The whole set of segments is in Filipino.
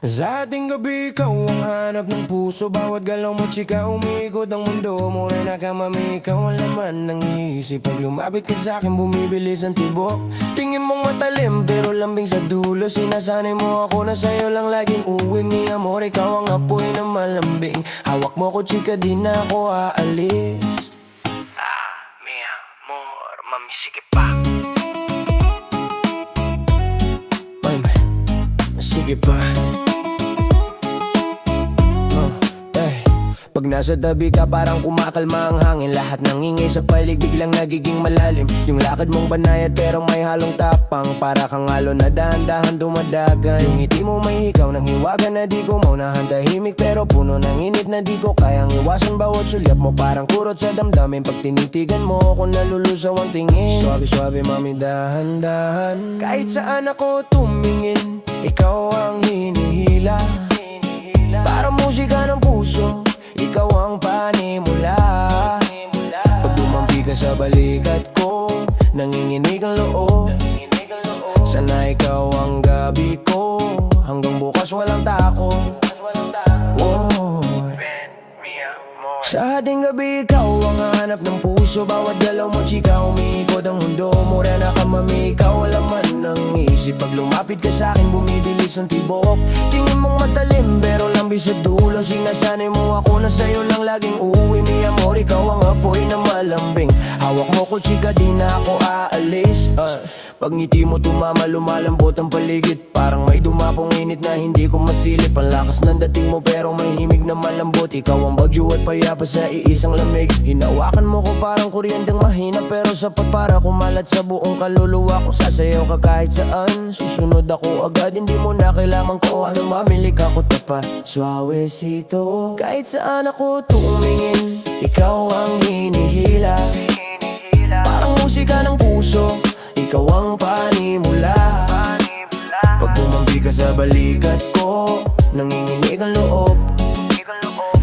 Sa ating gabi, ikaw ang hanap ng puso. Bawat galaw mo, chika, umiikot ang mundo. Mura na ka, mami, ikaw ang laman ng isip. Pag lumapit ka sa'kin, bumibilis ang tibok. Tingin mong matalim, pero lambing sa dulo. Sinasanay mo ako na sa'yo lang laging uwi. Mi amor, ikaw ang apoy na malambing. Hawak mo ko, chika, di na ako aalis. Mi amor, mami, sige pa. Sige pa. Pag nasa tabi ka parang kumakalma ang hangin. Lahat ng ingay sa paligid biglang nagiging malalim. Yung lakad mong banayad pero may halong tapang. Para kang alon na dahan-dahan dumadagan. Yung ngiti mo may hikaw ng hiwaga na di ko maunahan. Tahimik pero puno ng init na di ko kayang iwasan. Bawat sulyap mo parang kurot sa damdamin. Pag tinitigan mo ako nalulusaw ang tingin. Suabe-suabe mami dahan-dahan. Kahit saan ako tumingin, ikaw ang hinihila. Para musika ng puso, ikaw ang panimula. Pag dumampi ka sa balikat ko, nanginginig ang loob. Sana ikaw ang gabi ko, hanggang bukas walang takot. Sa ating gabi, ikaw ang hanap ng puso. Bawat galaw mo, chika, umiikot ang mundo. Mura na ka, mami, ikaw ang laman ng isip. Pag lumapit ka sa'kin, bumibilis ang tibok. Tingin mong matalim, pero lambi sa dulo. Sinasanay mo ako na sa'yo lang laging uuwi. Mi amor, ikaw ang apoy na malambing. Hawak mo ko, chika, di na ako aalis. Pag ngiti mo tumama, lumalambot ang paligid. Parang may dumapong init na hindi ko masilip. Ang lakas ng dating mo pero may himig na malambot. Ikaw ang bagyo at payapa sa iisang lamig. Hinawakan mo ko parang kuryenteng mahina, pero sapat para kumalat sa buong kaluluwa ko. Sasayaw ka kahit saan, susunod ako agad. Hindi mo na kailangan ko ano, mamili ka ko tapat. Suavecito, kahit saan ako tumingin, ikaw ang hinihila. Parang musika ng puso, ikaw ang panimula. Pag tumampi ka sa balikat ko, nanginginig ang loob.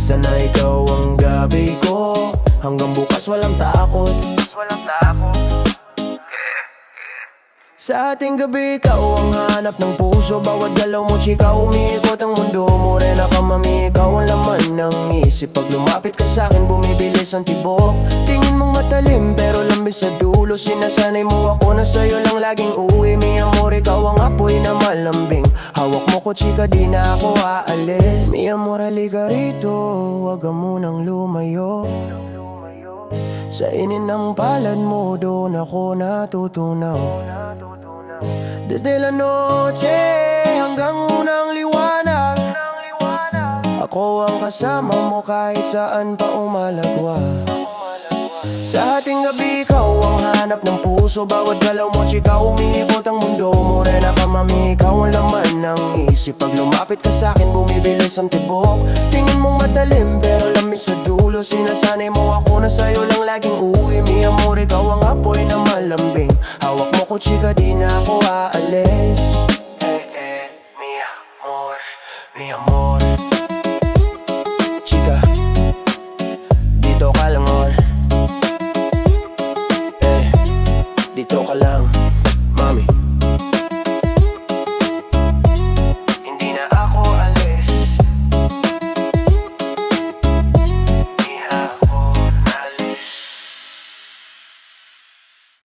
Sana ikaw ang gabi ko, hanggang bukas walang takot. Sa ating gabi, ikaw ang hanap ng puso. Bawat galaw mo, chika, umiikot ang mundo. Morena ka, mami, ikaw ang laman ng isip. Pag lumapit ka sa'kin, bumibilis ang tibok. Tingin mong matalim, pero lambis sa dulo. Sinasanay mo ako na sa'yo lang laging uwi. Mi amor, ikaw ang apoy na malambing. Hawak mo ko, chika, di na ako aalis. Mi amor, halika rito, huwag ka munang lumayo. Sa inin ng palad mo, doon ako natutunaw. Desde la noche hanggang unang liwanag, ako ang kasama mo kahit saan pa umalagwa. Sa ating gabi, ikaw ang hanap ng puso. Bawat galaw mo, chika, umiikot ang mundo. Morena ka, mami, ikaw ang laman ng isip. Pag lumapit ka sa'kin, bumibilis ang tibok. Tingin mong matalim, pero lamis sa dulo. Sinasanay mo ako na sa'yo lang laging uwi. Mi amor, ikaw ang apoy na malambing. Hawak mo ko, chika, di na ako aalis. Mi amor, mi amor. Chika, dito ka lang, or dito ka lang, mami.